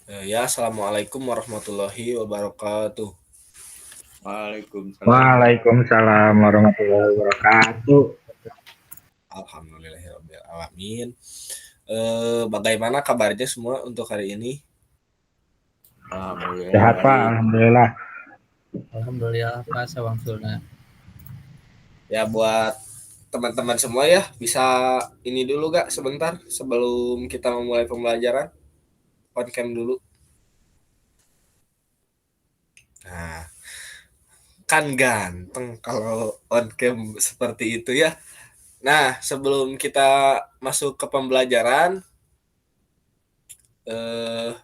Ya, assalamualaikum warahmatullahi wabarakatuh. Waalaikumsalam. Waalaikumsalam warahmatullahi wabarakatuh. Alhamdulillahirabbil alamin. Bagaimana kabarnya semua untuk hari ini? Alhamdulillah Sehat Pak, baik. alhamdulillah. Alhamdulillah Pak Sawangsulna. Ya, buat teman-teman semua ya, bisa ini dulu gak sebentar sebelum kita memulai pembelajaran? On cam dulu. Nah, kan ganteng kalau on cam seperti itu ya. Nah, sebelum kita masuk ke pembelajaran, eh,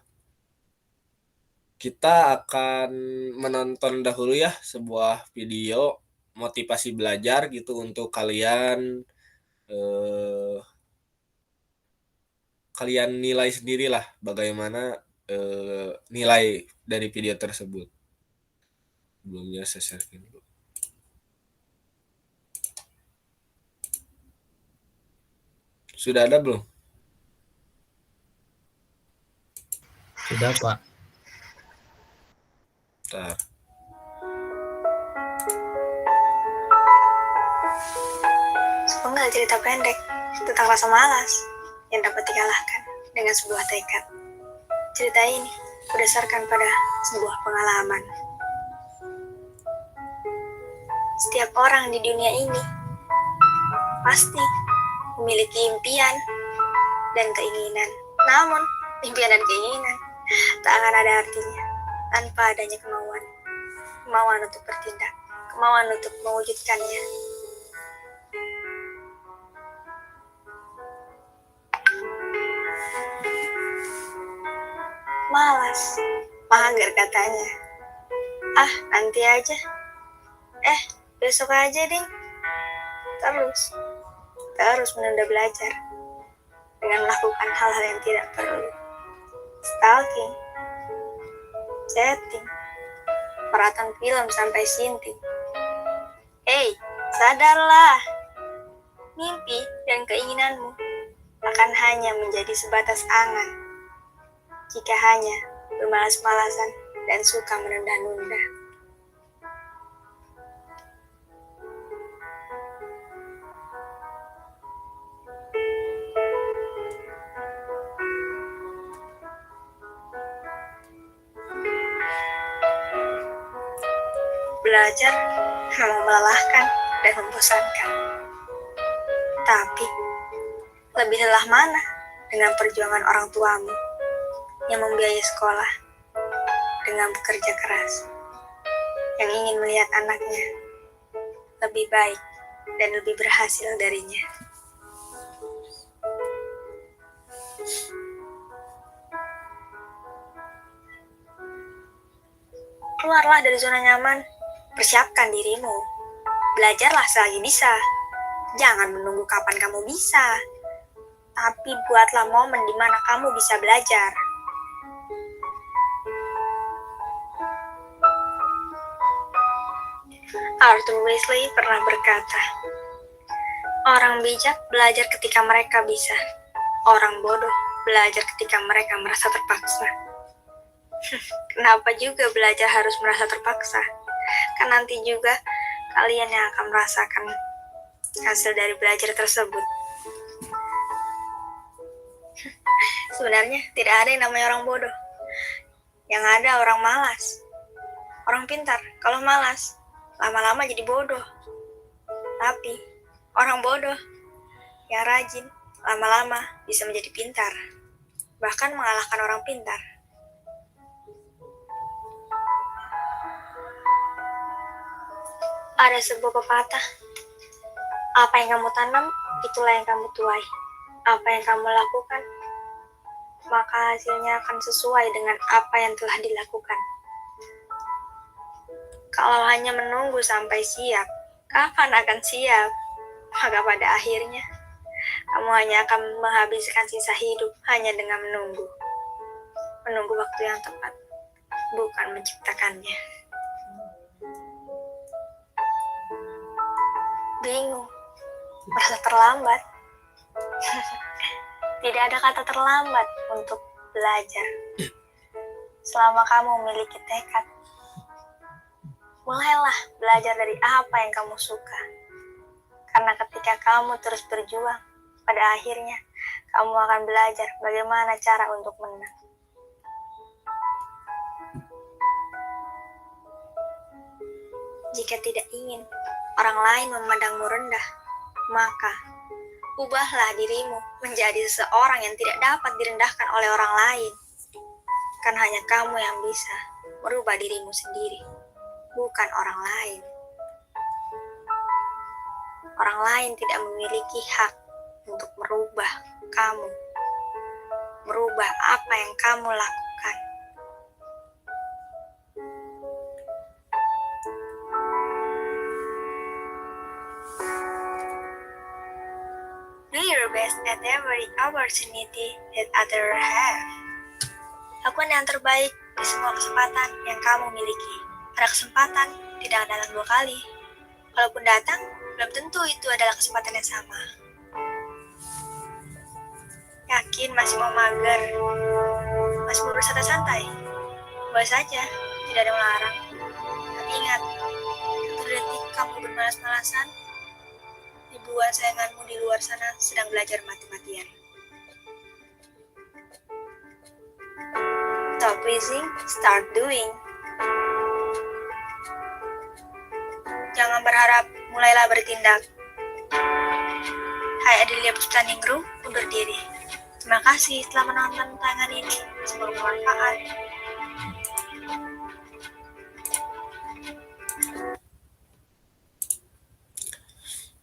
kita akan menonton dahulu ya sebuah video motivasi belajar gitu untuk eh, kalian nilai sendirilah bagaimana nilai dari video tersebut. Sebelumnya saya share dulu. Sudah ada belum? Sudah Pak. Bentar. Sepenggal cerita pendek tentang rasa malas yang dapat dikalahkan dengan sebuah tekad. Cerita ini berdasarkan pada sebuah pengalaman. Setiap orang di dunia ini pasti memiliki impian dan keinginan. Namun, impian dan keinginan tak akan ada artinya tanpa adanya kemauan. Kemauan untuk bertindak, kemauan untuk mewujudkannya. Malas, mager katanya. Nanti aja. Besok aja ding. Terus menunda belajar dengan melakukan hal-hal yang tidak perlu. Stalking, chatting, perhatian film sampai sinting. Sadarlah. Mimpi dan keinginanmu akan hanya menjadi sebatas angan jika hanya bermalas-malasan dan suka menunda-nunda. Belajar memang melelahkan dan membosankan. Tapi, lebih lelah mana dengan perjuangan orang tuamu yang membiayai sekolah dengan bekerja keras, yang ingin melihat anaknya lebih baik dan lebih berhasil darinya. Keluarlah dari zona nyaman, persiapkan dirimu. Belajarlah selagi bisa. Jangan menunggu kapan kamu bisa, tapi buatlah momen di mana kamu bisa belajar. Arthur Wesley pernah berkata, orang bijak belajar ketika mereka bisa. Orang bodoh belajar ketika mereka merasa terpaksa. Kenapa juga belajar harus merasa terpaksa? Kan nanti juga kalian yang akan merasakan hasil dari belajar tersebut. Sebenarnya tidak ada yang namanya orang bodoh. Yang ada orang malas. Orang pintar kalau malas lama-lama jadi bodoh. Tapi orang bodoh yang rajin lama-lama bisa menjadi pintar, bahkan mengalahkan orang pintar. Ada sebuah pepatah, apa yang kamu tanam, itulah yang kamu tuai. Apa yang kamu lakukan, maka hasilnya akan sesuai dengan apa yang telah dilakukan. Kalau hanya menunggu sampai siap, kapan akan siap? Maka pada akhirnya, kamu hanya akan menghabiskan sisa hidup hanya dengan menunggu. Menunggu waktu yang tepat, bukan menciptakannya. Bingung, merasa terlambat. Tidak ada kata terlambat untuk belajar. selama kamu memiliki tekad. Mulailah belajar dari apa yang kamu suka. Karena ketika kamu terus berjuang, pada akhirnya kamu akan belajar bagaimana cara untuk menang. Jika tidak ingin orang lain memandangmu rendah, maka ubahlah dirimu menjadi seseorang yang tidak dapat direndahkan oleh orang lain. Kan hanya kamu yang bisa merubah dirimu sendiri, bukan orang lain. Orang lain tidak memiliki hak untuk merubah kamu, merubah apa yang kamu lakukan. Do your best at every opportunity that others have. Lakukan yang terbaik di semua kesempatan yang kamu miliki. Ada kesempatan tidak akan datang 2 kali. Kalaupun datang, belum tentu itu adalah kesempatan yang sama. Yakin masih mau mager? Masih mau bersantai santai? Boleh saja, tidak ada yang melarang. Tapi ingat, 1 detik kamu bermalas-malasan, ribuan sayanganmu di luar sana sedang belajar mati-matian. Stop pleasing, start doing. Jangan berharap, mulailah bertindak. Hai Adelia Pustaningrum, undur diri. Terima kasih telah menonton tayangan ini. Semoga bermanfaat.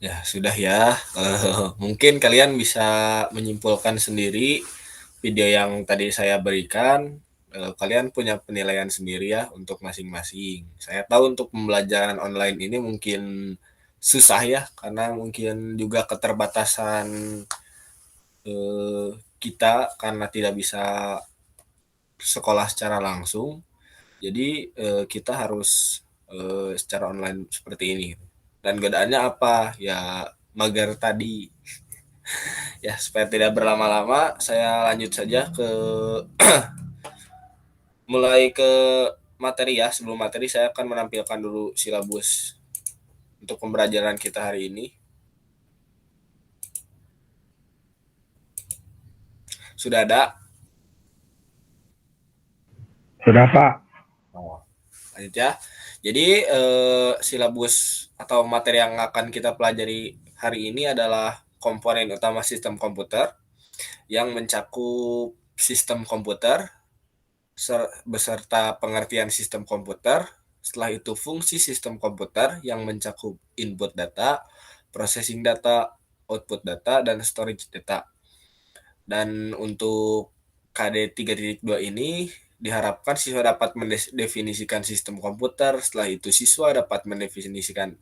Ya, sudah ya. Mungkin kalian bisa menyimpulkan sendiri video yang tadi saya berikan. Kalian punya penilaian sendiri ya untuk masing-masing. Saya tahu untuk pembelajaran online ini mungkin susah ya, karena mungkin juga keterbatasan kita karena tidak bisa sekolah secara langsung. Jadi kita harus secara online seperti ini. Dan godaannya apa? Ya mager tadi. Ya, supaya tidak berlama-lama, saya lanjut saja ke mulai ke materi ya. Sebelum materi saya akan menampilkan dulu silabus untuk pembelajaran kita hari ini. Sudah ada? Sudah, Pak. Oh, lanjut ya. Jadi silabus atau materi yang akan kita pelajari hari ini adalah komponen utama sistem komputer yang mencakup sistem komputer beserta pengertian sistem komputer. Setelah itu fungsi sistem komputer yang mencakup input data, processing data, output data, dan storage data. Dan untuk KD 3.2 ini diharapkan siswa dapat mendefinisikan sistem komputer, setelah itu siswa dapat mendefinisikan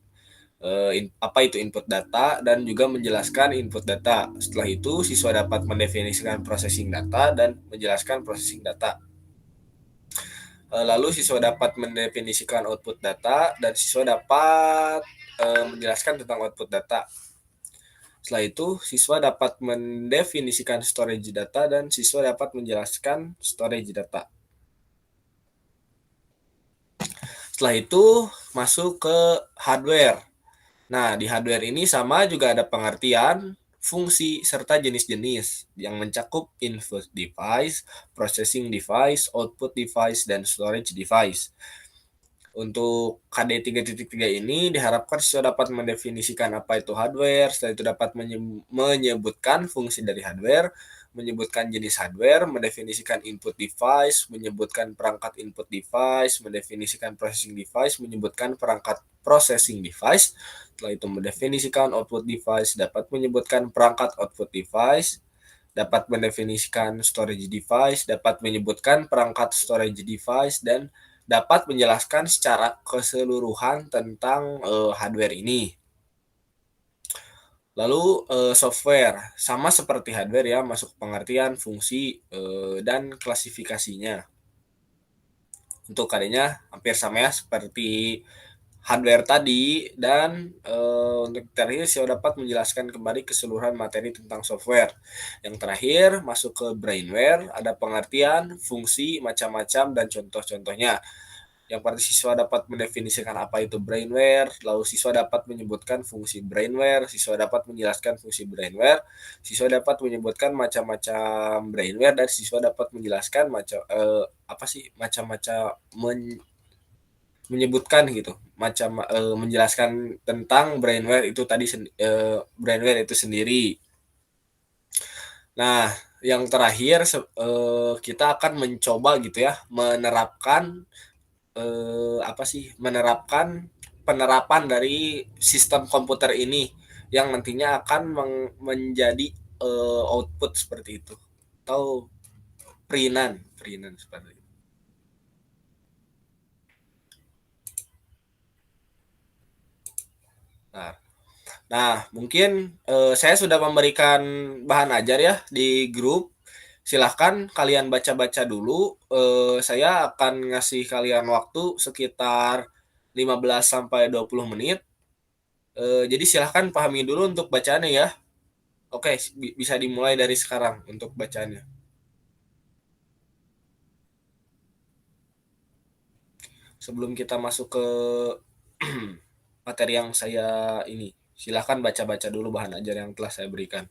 apa itu input data dan juga menjelaskan input data. Setelah itu siswa dapat mendefinisikan processing data dan menjelaskan processing data. Lalu siswa dapat mendefinisikan output data dan siswa dapat menjelaskan tentang output data. Setelah itu, siswa dapat mendefinisikan storage data dan siswa dapat menjelaskan storage data. Setelah itu, masuk ke hardware. Nah, di hardware ini sama juga ada pengertian, fungsi, serta jenis-jenis yang mencakup input device, processing device, output device, dan storage device. Untuk KD 3.3 ini diharapkan siswa dapat mendefinisikan apa itu hardware, setelah itu dapat menyebutkan fungsi dari hardware, menyebutkan jenis hardware, mendefinisikan input device, menyebutkan perangkat input device, mendefinisikan processing device, menyebutkan perangkat processing device, setelah itu mendefinisikan output device, dapat menyebutkan perangkat output device, dapat mendefinisikan storage device, dapat menyebutkan perangkat storage device, dan dapat menjelaskan secara keseluruhan tentang hardware ini. Lalu software, sama seperti hardware ya, masuk pengertian, fungsi, dan klasifikasinya. Untuk KD-nya hampir sama ya, seperti hardware tadi dan untuk terakhir siswa dapat menjelaskan kembali keseluruhan materi tentang software. Yang terakhir masuk ke brainware, ada pengertian, fungsi, macam-macam dan contoh-contohnya. Yang pasti siswa dapat mendefinisikan apa itu brainware, lalu siswa dapat menyebutkan fungsi brainware, siswa dapat menjelaskan fungsi brainware, siswa dapat menyebutkan macam-macam brainware dan siswa dapat menjelaskan apa sih macam-macam menyebutkan gitu, menjelaskan tentang brainware itu tadi brainware itu sendiri. Nah, yang terakhir kita akan mencoba gitu ya menerapkan apa sih menerapkan penerapan dari sistem komputer ini yang nantinya akan menjadi output seperti itu atau printan seperti itu. Nah, mungkin saya sudah memberikan bahan ajar ya di grup. Silahkan kalian baca-baca dulu. Saya akan ngasih kalian waktu sekitar 15 sampai 20 menit. Jadi silahkan pahami dulu untuk bacaannya ya. Oke, bisa dimulai dari sekarang untuk bacaannya. Sebelum kita masuk ke materi yang saya ini, silahkan baca-baca dulu bahan ajar yang telah saya berikan.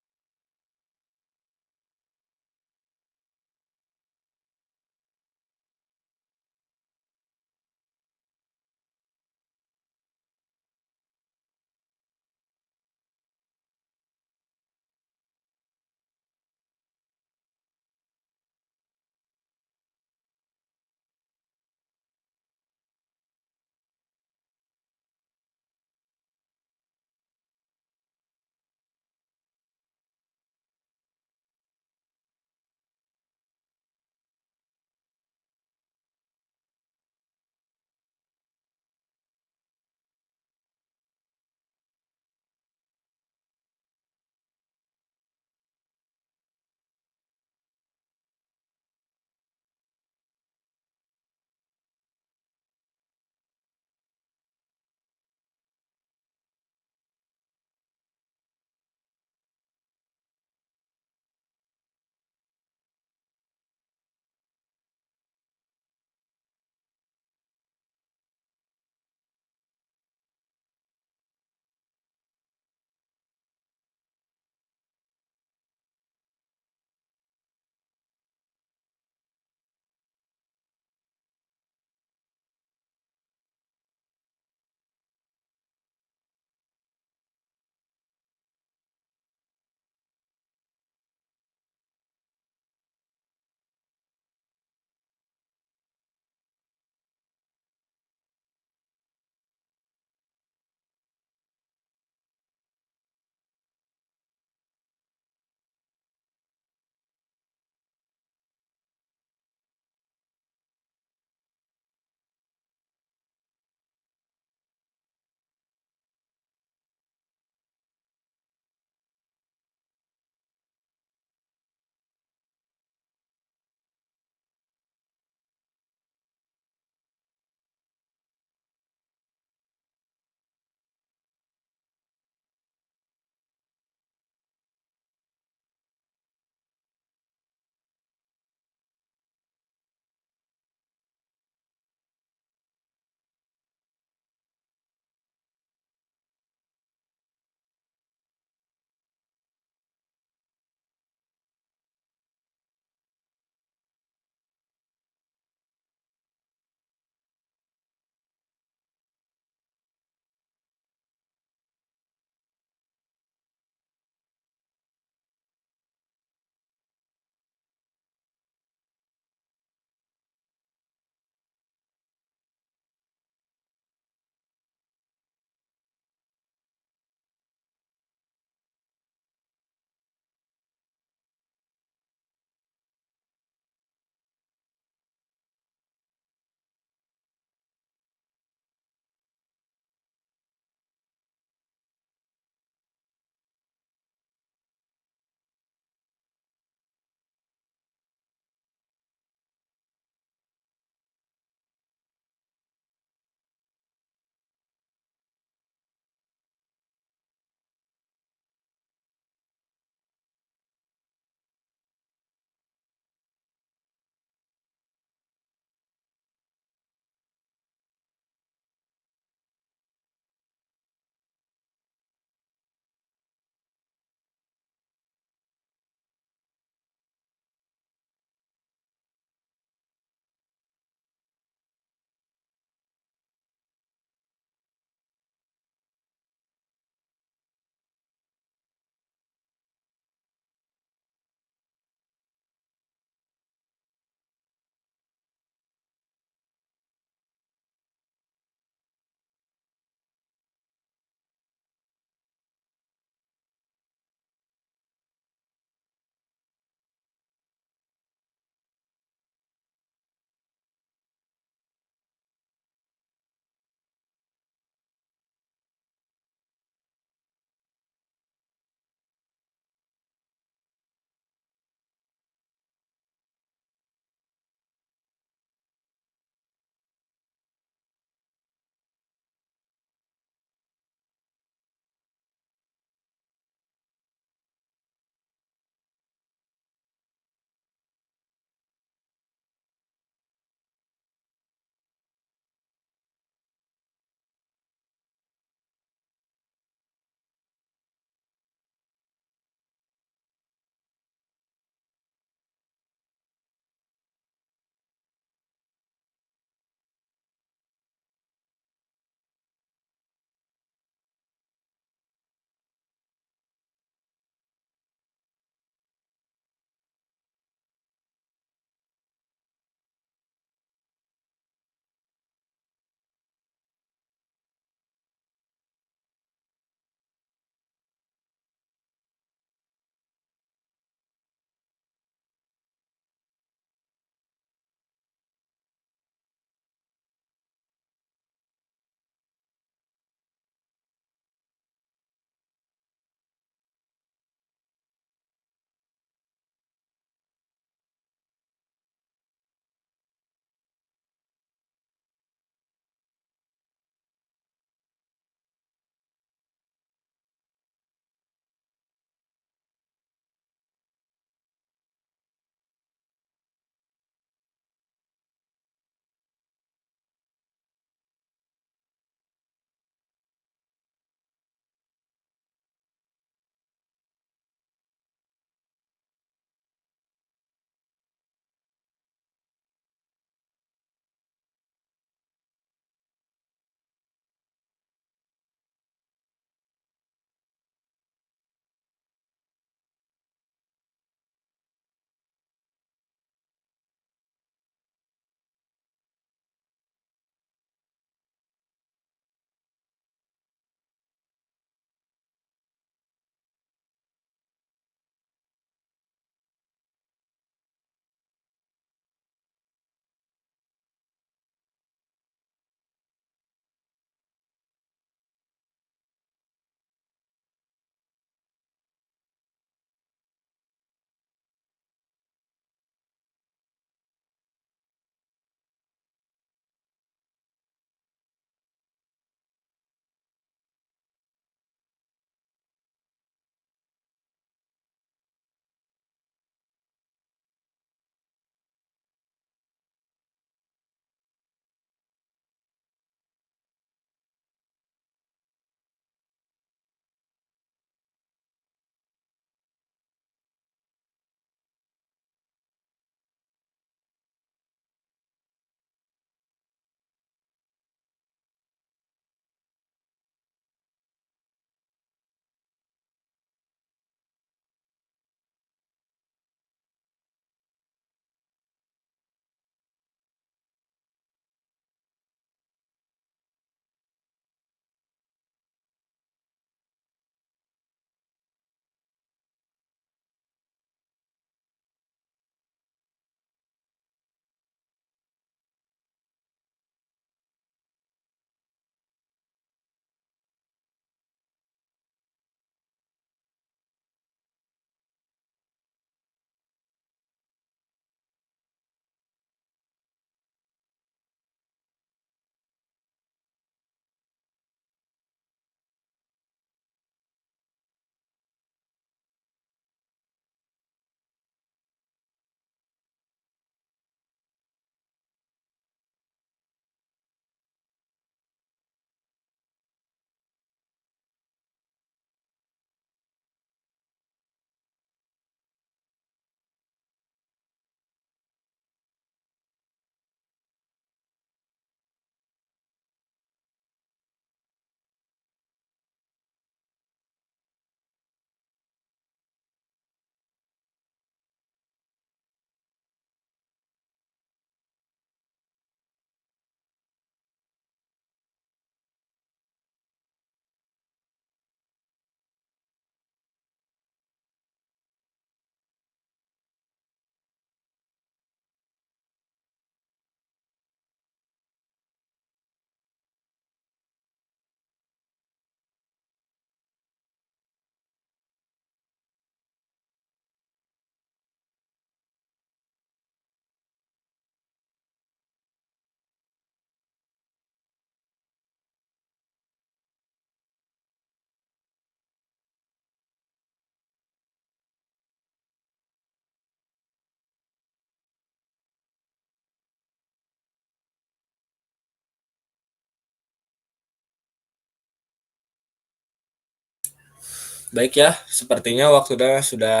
Baik ya, sepertinya waktunya sudah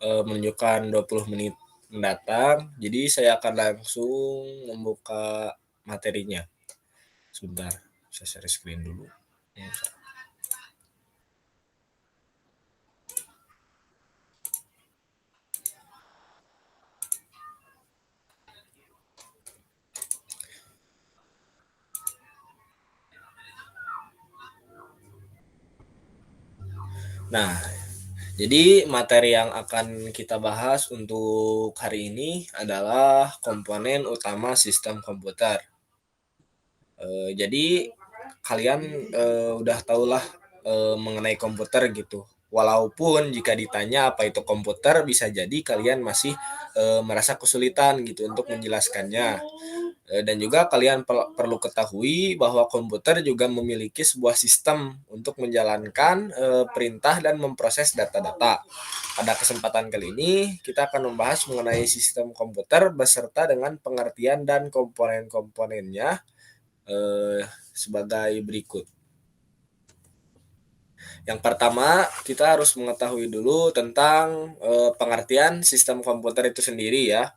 menunjukkan 20 menit mendatang. Jadi saya akan langsung membuka materinya. Sebentar, saya share screen dulu. Nah, jadi materi yang akan kita bahas untuk hari ini adalah komponen utama sistem komputer. Jadi kalian udah tahulah mengenai komputer gitu. Walaupun jika ditanya apa itu komputer, bisa jadi kalian masih merasa kesulitan gitu untuk menjelaskannya. Dan juga kalian perlu ketahui bahwa komputer juga memiliki sebuah sistem untuk menjalankan perintah dan memproses data-data. Pada kesempatan kali ini, kita akan membahas mengenai sistem komputer beserta dengan pengertian dan komponen-komponennya sebagai berikut. Yang pertama, kita harus mengetahui dulu tentang pengertian sistem komputer itu sendiri ya.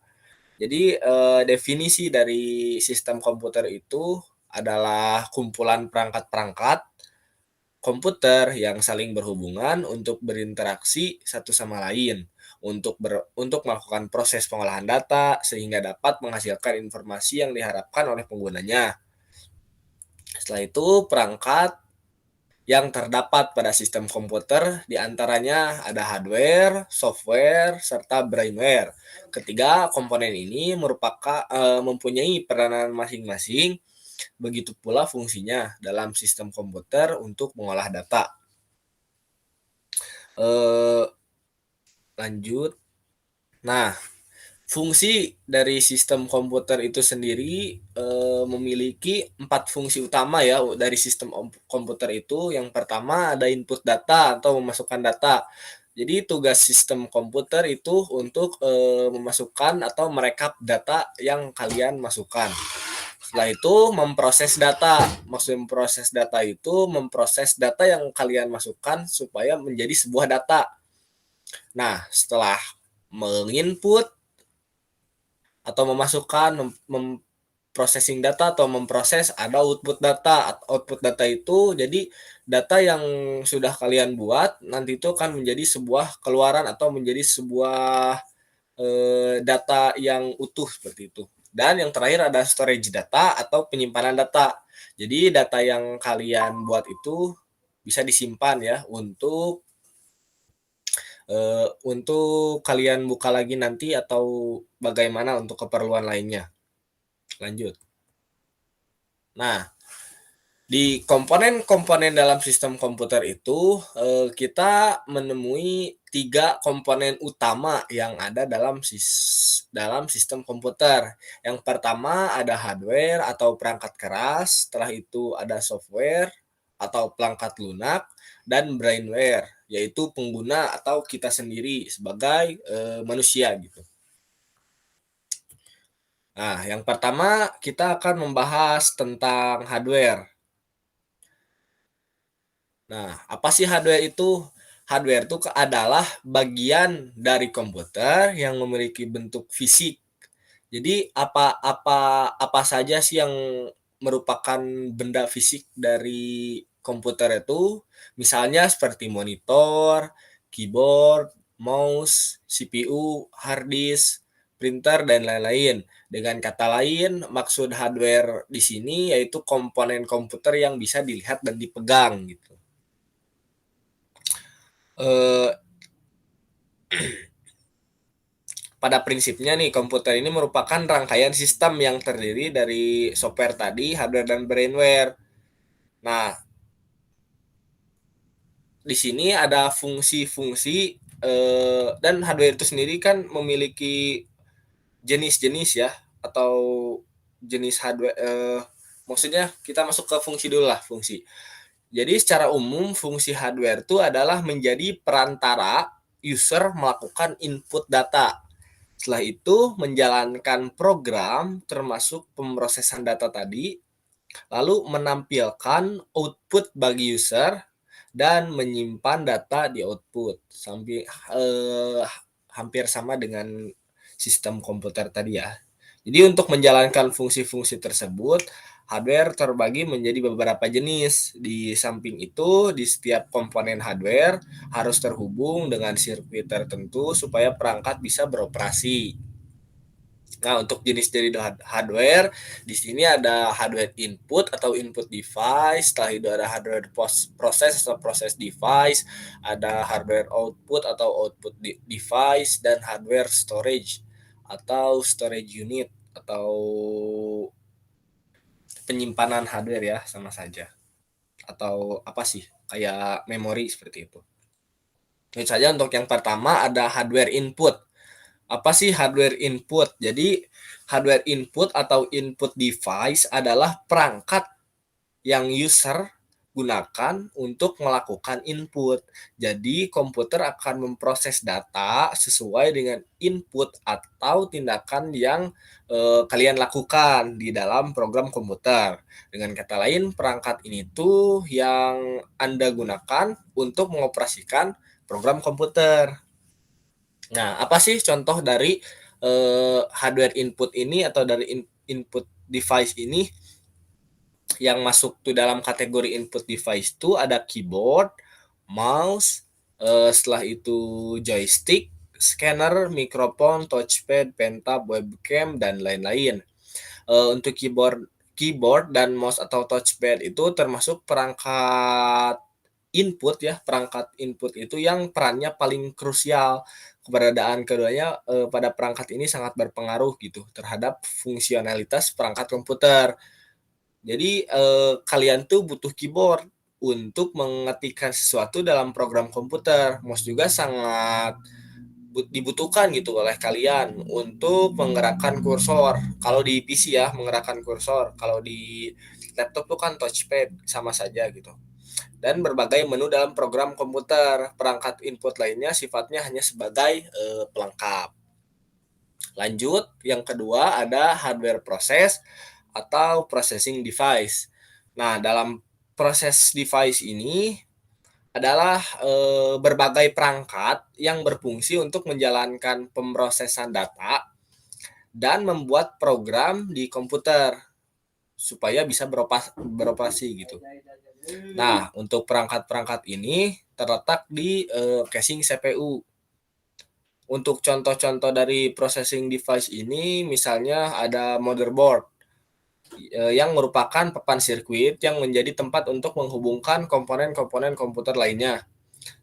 Jadi definisi dari sistem komputer itu adalah kumpulan perangkat-perangkat komputer yang saling berhubungan untuk berinteraksi satu sama lain untuk melakukan proses pengolahan data sehingga dapat menghasilkan informasi yang diharapkan oleh penggunanya. Setelah itu, perangkat yang terdapat pada sistem komputer diantaranya ada hardware, software, serta brainware. Ketiga komponen ini mempunyai peranan masing-masing, begitu pula fungsinya dalam sistem komputer untuk mengolah data. Lanjut. Nah, fungsi dari sistem komputer itu sendiri memiliki 4 fungsi utama ya dari sistem komputer itu. Yang pertama ada input data atau memasukkan data. Jadi tugas sistem komputer itu untuk memasukkan atau merekap data yang kalian masukkan. Setelah itu memproses data. Maksud memproses data itu memproses data yang kalian masukkan supaya menjadi sebuah data. Nah, setelah menginput atau memasukkan, processing data atau memproses, ada output data. Output data itu jadi data yang sudah kalian buat nanti itu akan menjadi sebuah keluaran atau menjadi sebuah data yang utuh seperti itu. Dan yang terakhir ada storage data atau penyimpanan data. Jadi data yang kalian buat itu bisa disimpan ya untuk kalian buka lagi nanti atau bagaimana untuk keperluan lainnya. Lanjut. Nah, di komponen-komponen dalam sistem komputer itu kita menemui 3 komponen utama yang ada dalam sistem komputer. Yang pertama ada hardware atau perangkat keras, setelah itu ada software atau perangkat lunak, dan brainware, yaitu pengguna atau kita sendiri sebagai manusia gitu. Nah, yang pertama kita akan membahas tentang hardware. Nah, apa sih hardware itu? Hardware itu adalah bagian dari komputer yang memiliki bentuk fisik. Jadi apa saja sih yang merupakan benda fisik dari komputer itu? Misalnya seperti monitor, keyboard, mouse, CPU, hard disk, printer, dan lain-lain. Dengan kata lain, maksud hardware di sini yaitu komponen komputer yang bisa dilihat dan dipegang gitu. Pada prinsipnya nih, komputer ini merupakan rangkaian sistem yang terdiri dari software tadi, hardware, dan brainware. Nah, di sini ada fungsi-fungsi dan hardware itu sendiri kan memiliki jenis-jenis ya, atau jenis hardware. Maksudnya kita masuk ke fungsi dulu lah, fungsi. Jadi secara umum fungsi hardware itu adalah menjadi perantara user melakukan input data. Setelah itu menjalankan program termasuk pemrosesan data tadi, lalu menampilkan output bagi user, dan menyimpan data di output. Hampir sama dengan sistem komputer tadi ya. Jadi untuk menjalankan fungsi-fungsi tersebut, hardware terbagi menjadi beberapa jenis. Di samping itu, di setiap komponen hardware harus terhubung dengan sirkuit tertentu supaya perangkat bisa beroperasi. Nah, untuk jenis dari hardware, di sini ada hardware input atau input device, setelah itu ada hardware proses atau proses device, ada hardware output atau output device, dan hardware storage atau storage unit atau penyimpanan hardware ya, sama saja. Atau apa sih, kayak memori seperti itu. Ini saja untuk yang pertama ada hardware input. Apa sih hardware input? Jadi hardware input atau input device adalah perangkat yang user gunakan untuk melakukan input. Jadi komputer akan memproses data sesuai dengan input atau tindakan yang kalian lakukan di dalam program komputer. Dengan kata lain, perangkat ini tuh yang Anda gunakan untuk mengoperasikan program komputer. Nah, apa sih contoh dari hardware input ini atau dari input device ini yang masuk tuh dalam kategori input device itu ada keyboard, mouse, setelah itu joystick, scanner, mikrofon, touchpad, pentab, webcam, dan lain-lain. Untuk keyboard dan mouse atau touchpad itu termasuk perangkat input ya, perangkat input itu yang perannya paling krusial. Keberadaan keduanya pada perangkat ini sangat berpengaruh gitu terhadap fungsionalitas perangkat komputer. Jadi kalian tuh butuh keyboard untuk mengetikkan sesuatu dalam program komputer. Mouse juga sangat dibutuhkan gitu oleh kalian untuk menggerakkan kursor. Kalau di PC ya menggerakkan kursor, kalau di laptop tuh kan touchpad sama saja gitu. Dan berbagai menu dalam program komputer. Perangkat input lainnya sifatnya hanya sebagai pelengkap. Lanjut, yang kedua ada hardware proses atau processing device. Nah, dalam proses device ini adalah berbagai perangkat yang berfungsi untuk menjalankan pemrosesan data dan membuat program di komputer supaya bisa beroperasi gitu. Nah, untuk perangkat-perangkat ini terletak di casing CPU. Untuk contoh-contoh dari processing device ini, misalnya ada motherboard yang merupakan papan sirkuit yang menjadi tempat untuk menghubungkan komponen-komponen komputer lainnya.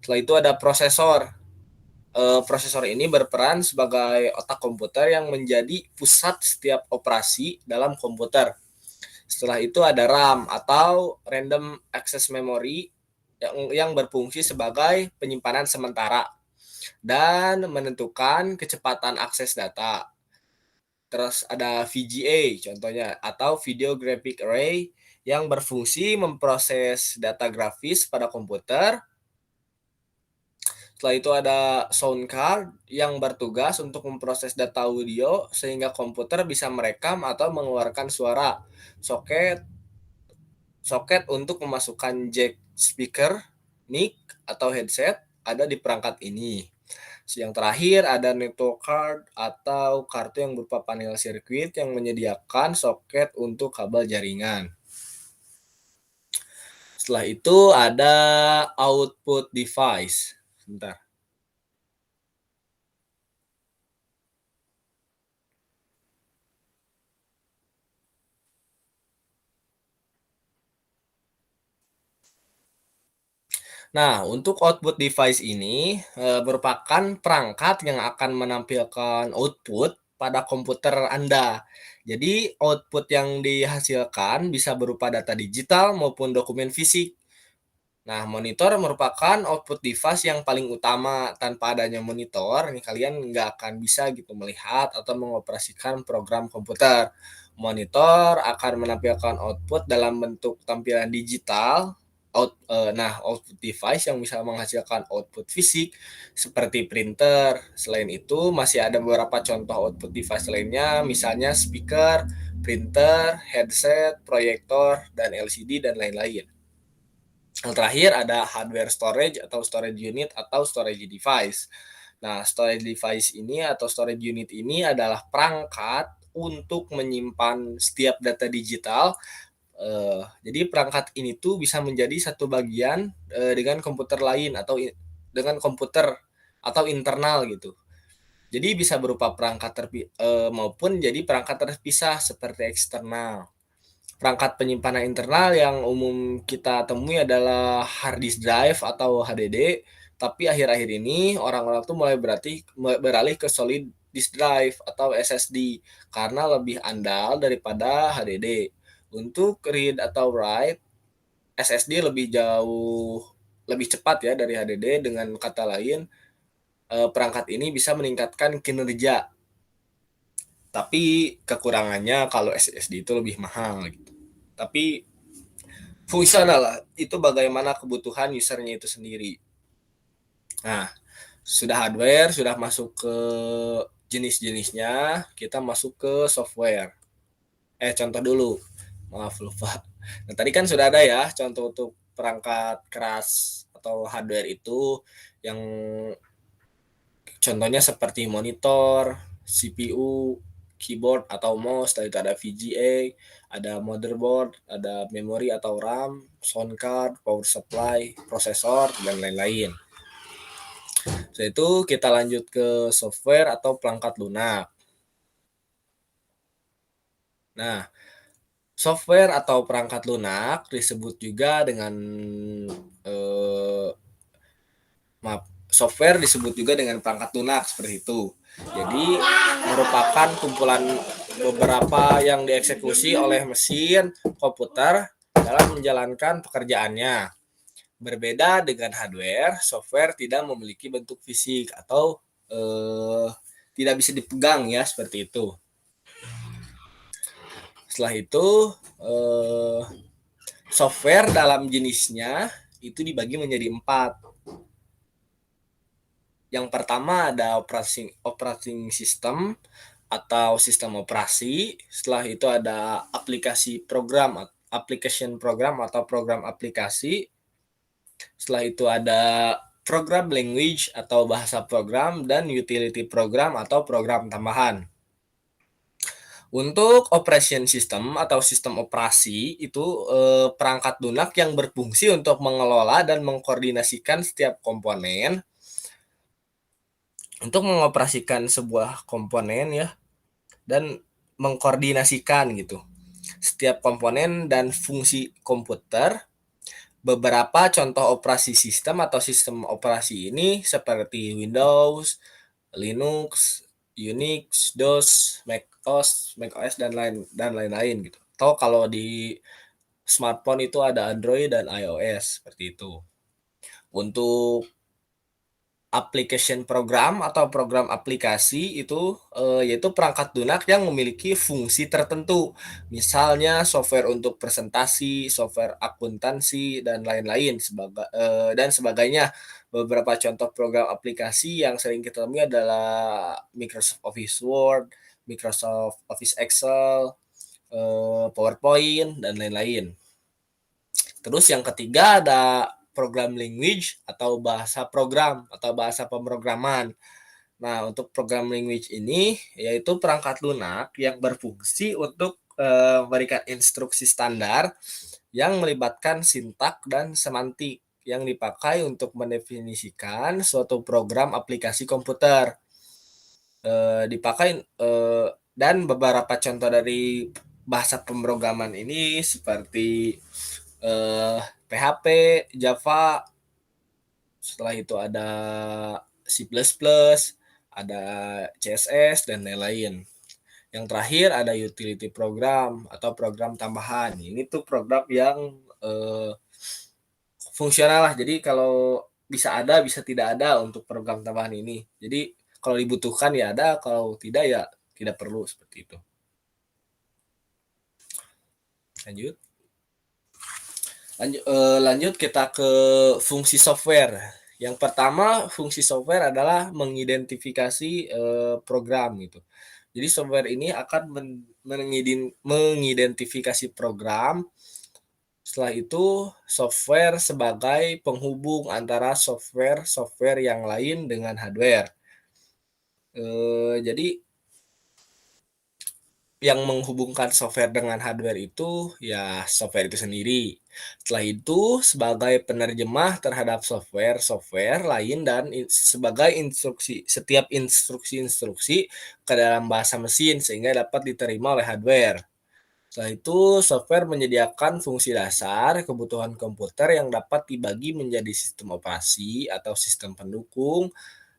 Setelah itu ada prosesor. Prosesor ini berperan sebagai otak komputer yang menjadi pusat setiap operasi dalam komputer. Setelah itu ada RAM atau Random Access Memory yang berfungsi sebagai penyimpanan sementara dan menentukan kecepatan akses data. Terus ada VGA contohnya atau Video Graphic Array yang berfungsi memproses data grafis pada komputer. Setelah itu ada sound card yang bertugas untuk memproses data audio sehingga komputer bisa merekam atau mengeluarkan suara. Soket untuk memasukkan jack speaker, mic, atau headset ada di perangkat ini. Yang terakhir ada network card atau kartu yang berupa panel sirkuit yang menyediakan soket untuk kabel jaringan. Setelah itu ada output device. Sebentar. Nah, untuk output device ini merupakan perangkat yang akan menampilkan output pada komputer Anda. Jadi, output yang dihasilkan bisa berupa data digital maupun dokumen fisik. Nah, monitor merupakan output device yang paling utama. Tanpa adanya monitor, nih kalian nggak akan bisa gitu melihat atau mengoperasikan program komputer. Monitor akan menampilkan output dalam bentuk tampilan digital, output device yang bisa menghasilkan output fisik seperti printer. Selain itu, masih ada beberapa contoh output device lainnya, misalnya speaker, printer, headset, proyektor, dan LCD, dan lain-lain. Yang terakhir ada hardware storage atau storage unit atau storage device. Nah, storage device ini atau storage unit ini adalah perangkat untuk menyimpan setiap data digital. Jadi perangkat ini tuh bisa menjadi satu bagian dengan komputer lain atau dengan komputer atau internal gitu. Jadi bisa berupa perangkat maupun jadi perangkat terpisah seperti eksternal. Perangkat penyimpanan internal yang umum kita temui adalah hard disk drive atau HDD, tapi akhir-akhir ini orang-orang tuh mulai beralih ke solid disk drive atau SSD karena lebih andal daripada HDD. Untuk read atau write, SSD lebih jauh lebih cepat ya dari HDD. Dengan kata lain, perangkat ini bisa meningkatkan kinerja. Tapi kekurangannya kalau SSD itu lebih mahal gitu. Tapi fungsional lah, itu bagaimana kebutuhan usernya itu sendiri. Nah, sudah hardware, sudah masuk ke jenis-jenisnya, kita masuk ke software. Contoh dulu, maaf lupa. Nah, tadi kan sudah ada ya contoh untuk perangkat keras atau hardware itu yang contohnya seperti monitor, CPU, keyboard atau mouse, itu ada VGA, ada motherboard, ada memori atau RAM, sound card, power supply, prosesor, dan lain-lain. Setelah itu kita lanjut ke software atau perangkat lunak. Nah, software atau perangkat lunak disebut juga dengan software disebut juga dengan perangkat lunak seperti itu. Jadi merupakan kumpulan beberapa yang dieksekusi oleh mesin komputer dalam menjalankan pekerjaannya. Berbeda dengan hardware, software tidak memiliki bentuk fisik atau tidak bisa dipegang ya seperti itu. Setelah itu software dalam jenisnya itu dibagi menjadi 4. Yang pertama ada operating system atau sistem operasi. Setelah itu ada application program atau program aplikasi. Setelah itu ada program language atau bahasa program dan utility program atau program tambahan. Untuk operation system atau sistem operasi itu perangkat lunak yang berfungsi untuk mengelola dan mengkoordinasikan setiap komponen untuk mengoperasikan sebuah komponen ya dan mengkoordinasikan gitu setiap komponen dan fungsi komputer. Beberapa contoh operasi sistem atau sistem operasi ini seperti Windows, Linux, Unix, DOS, macOS dan lain-lain gitu. Atau kalau di smartphone itu ada Android dan iOS seperti itu. Untuk application program atau program aplikasi itu yaitu perangkat lunak yang memiliki fungsi tertentu. Misalnya software untuk presentasi, software akuntansi dan lain-lain dan sebagainya. Beberapa contoh program aplikasi yang sering kita temui adalah Microsoft Office Word, Microsoft Office Excel, PowerPoint dan lain-lain. Terus yang ketiga ada program language atau bahasa program atau bahasa pemrograman. Nah, untuk program language ini yaitu perangkat lunak yang berfungsi untuk memberikan instruksi standar yang melibatkan sintak dan semantik yang dipakai untuk mendefinisikan suatu program aplikasi komputer. Dan beberapa contoh dari bahasa pemrograman ini seperti PHP, Java, setelah itu ada C++, ada CSS, dan lain-lain. Yang terakhir ada utility program atau program tambahan. Ini tuh program yang fungsional lah. Jadi kalau bisa ada, bisa tidak ada untuk program tambahan ini. Jadi kalau dibutuhkan ya ada, kalau tidak ya tidak perlu seperti itu. Lanjut kita ke fungsi software. Yang pertama fungsi software adalah mengidentifikasi program gitu. Jadi software ini akan mengidentifikasi program Setelah itu, software sebagai penghubung antara software yang lain dengan hardware. Jadi yang menghubungkan software dengan hardware itu ya software itu sendiri. Setelah itu sebagai penerjemah terhadap software lain dan sebagai setiap instruksi ke dalam bahasa mesin sehingga dapat diterima oleh hardware. Setelah itu software menyediakan fungsi dasar kebutuhan komputer yang dapat dibagi menjadi sistem operasi atau sistem pendukung.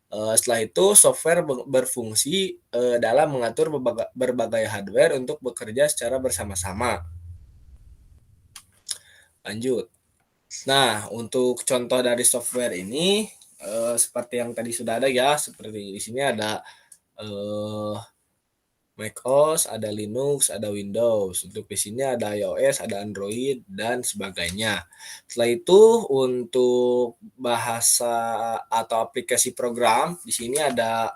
Setelah itu software berfungsi dalam mengatur berbagai hardware untuk bekerja secara bersama-sama. Lanjut. Nah, untuk contoh dari software ini seperti yang tadi sudah ada ya, seperti di sini ada macOS, ada Linux, ada Windows. Untuk di sini ada iOS, ada Android, dan sebagainya. Setelah itu untuk bahasa atau aplikasi program, di sini ada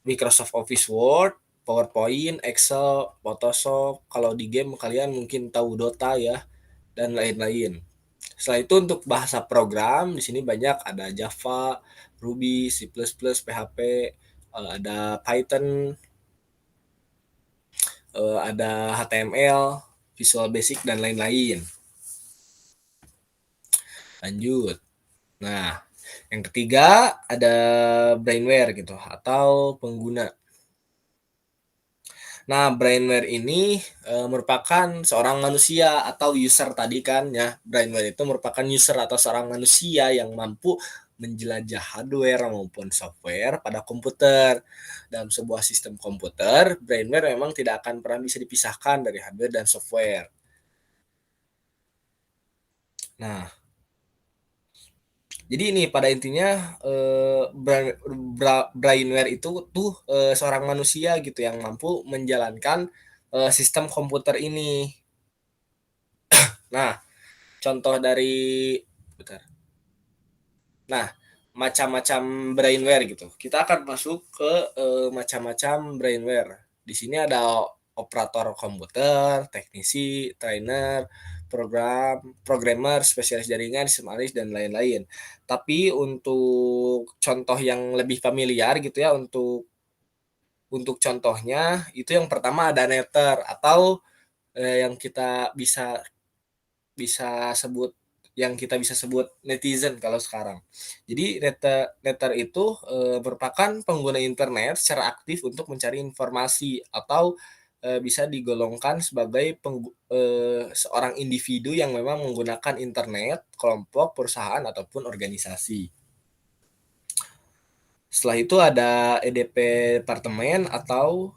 Microsoft Office Word, PowerPoint, Excel, Photoshop. Kalau di game kalian mungkin tahu Dota ya, dan lain-lain. Setelah itu untuk bahasa program, di sini banyak ada Java, Ruby, C++, PHP, ada Python, ada HTML, Visual Basic, dan lain-lain. Lanjut. Nah, yang ketiga ada brainware gitu atau pengguna. Nah, brainware ini merupakan seorang manusia atau user tadi kan ya. Brainware itu merupakan user atau seorang manusia yang mampu menjelajah hardware maupun software pada komputer. Dalam sebuah sistem komputer, brainware memang tidak akan pernah bisa dipisahkan dari hardware dan software. Nah, jadi ini pada intinya brainware itu tuh seorang manusia gitu yang mampu menjalankan sistem komputer ini. Nah, contoh dari macam-macam brainware gitu. Kita akan masuk ke macam-macam brainware. Di sini ada operator komputer, teknisi, trainer, programmer, spesialis jaringan, sistem analis, dan lain-lain. Tapi untuk contoh yang lebih familiar gitu ya, untuk contohnya itu yang pertama ada netter atau yang kita bisa sebut netizen kalau sekarang. Jadi netter itu merupakan pengguna internet secara aktif untuk mencari informasi atau bisa digolongkan sebagai seorang individu yang memang menggunakan internet, kelompok, perusahaan, ataupun organisasi. Setelah itu ada EDP departemen atau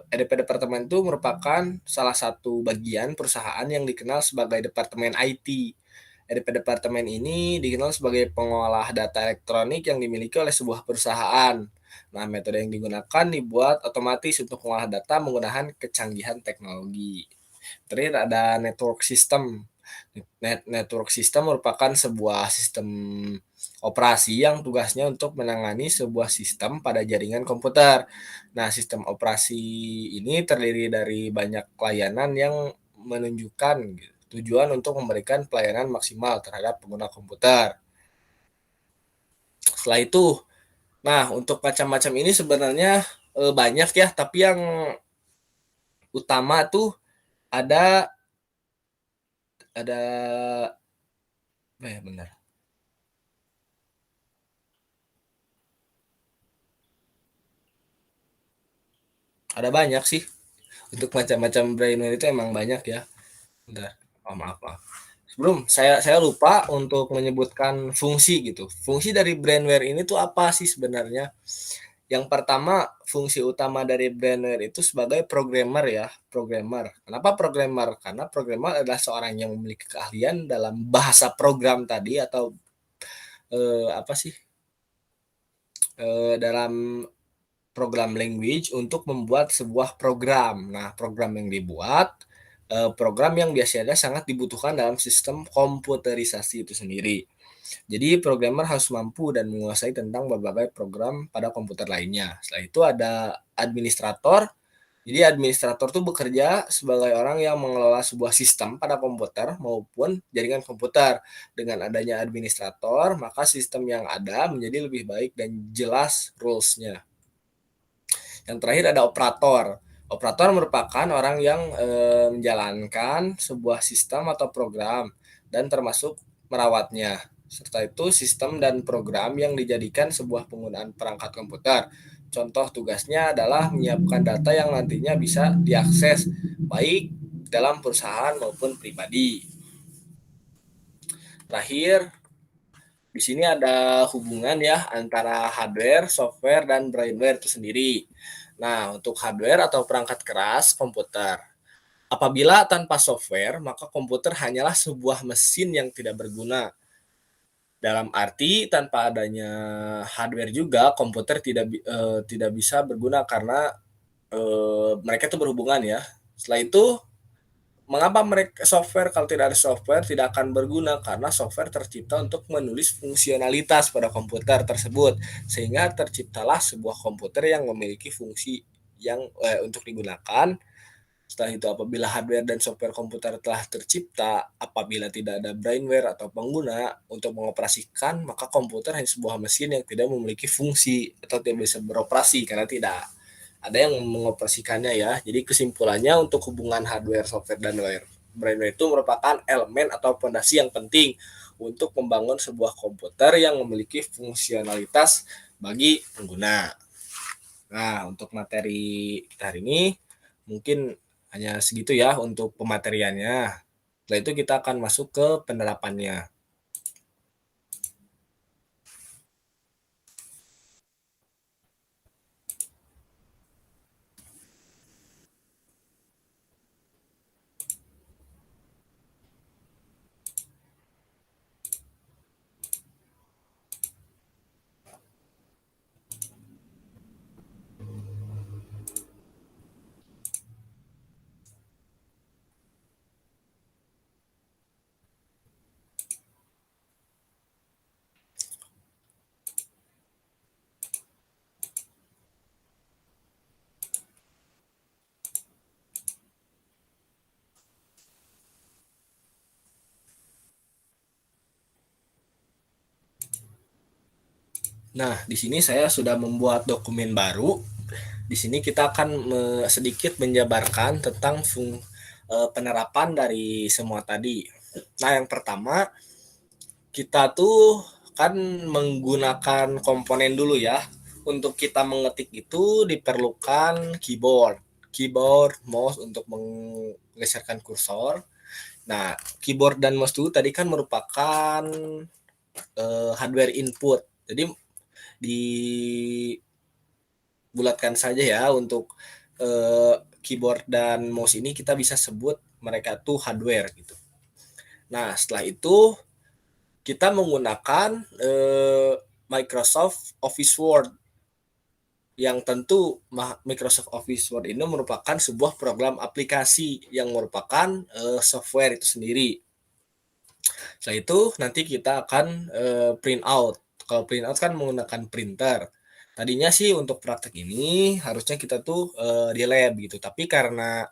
EDP departemen itu merupakan salah satu bagian perusahaan yang dikenal sebagai departemen IT. EDP departemen ini dikenal sebagai pengolah data elektronik yang dimiliki oleh sebuah perusahaan. Nah, metode yang digunakan dibuat otomatis untuk mengolah data menggunakan kecanggihan teknologi. Terakhir ada network system. Network system merupakan sebuah sistem operasi yang tugasnya untuk menangani sebuah sistem pada jaringan komputer. Nah, sistem operasi ini terdiri dari banyak layanan yang menunjukkan tujuan untuk memberikan pelayanan maksimal terhadap pengguna komputer. Setelah itu, nah untuk macam-macam ini sebenarnya banyak ya, tapi yang utama tuh ada benar. Ada banyak sih. Untuk macam-macam brainware itu emang banyak ya. Bentar. Oh, maaf. Sebelum saya lupa untuk menyebutkan fungsi gitu. Fungsi dari brainware ini tuh apa sih sebenarnya? Yang pertama, fungsi utama dari brainware itu sebagai programmer ya, programmer. Kenapa programmer? Karena programmer adalah seorang yang memiliki keahlian dalam bahasa program tadi atau dalam program language untuk membuat sebuah program. Nah, program yang dibuat program yang biasanya sangat dibutuhkan dalam sistem komputerisasi itu sendiri. Jadi programmer harus mampu dan menguasai tentang berbagai program pada komputer lainnya. Setelah itu ada administrator. Jadi administrator tuh bekerja sebagai orang yang mengelola sebuah sistem pada komputer maupun jaringan komputer. Dengan adanya administrator, maka sistem yang ada menjadi lebih baik dan jelas rules-nya. Yang terakhir ada operator. Operator merupakan orang yang menjalankan sebuah sistem atau program dan termasuk merawatnya. Serta itu sistem dan program yang dijadikan sebuah penggunaan perangkat komputer. Contoh tugasnya adalah menyiapkan data yang nantinya bisa diakses baik dalam perusahaan maupun pribadi. Terakhir, di sini ada hubungan ya antara hardware, software, dan brainware itu sendiri. Nah, untuk hardware atau perangkat keras komputer. Apabila tanpa software, maka komputer hanyalah sebuah mesin yang tidak berguna. Dalam arti tanpa adanya hardware juga komputer tidak bisa berguna karena mereka itu berhubungan ya. Setelah itu, mengapa mereka software kalau tidak ada software tidak akan berguna karena software tercipta untuk menulis fungsionalitas pada komputer tersebut sehingga terciptalah sebuah komputer yang memiliki fungsi yang untuk digunakan. Setelah itu apabila hardware dan software komputer telah tercipta, apabila tidak ada brainware atau pengguna untuk mengoperasikan, maka komputer hanya sebuah mesin yang tidak memiliki fungsi atau tidak bisa beroperasi karena tidak ada yang mengoperasikannya ya. Jadi kesimpulannya untuk hubungan hardware, software, dan brainware itu merupakan elemen atau fondasi yang penting untuk membangun sebuah komputer yang memiliki fungsionalitas bagi pengguna. Nah, untuk materi kita hari ini mungkin hanya segitu ya untuk pemateriannya. Setelah itu kita akan masuk ke penerapannya. Nah, di sini saya sudah membuat dokumen baru. Di sini kita akan sedikit menjabarkan tentang penerapan dari semua tadi. Nah, yang pertama kita tuh kan menggunakan komponen dulu ya. Untuk kita mengetik itu diperlukan keyboard, mouse untuk menggeserkan kursor. Nah, keyboard dan mouse itu tadi kan merupakan hardware input. Jadi dibulatkan saja ya untuk keyboard dan mouse ini kita bisa sebut mereka tuh hardware gitu. Nah, setelah itu kita menggunakan Microsoft Office Word yang tentu Microsoft Office Word ini merupakan sebuah program aplikasi yang merupakan software itu sendiri. Setelah itu nanti kita akan print out. Kalau print out kan menggunakan printer. Tadinya sih untuk praktek ini harusnya kita tuh di lab gitu, tapi karena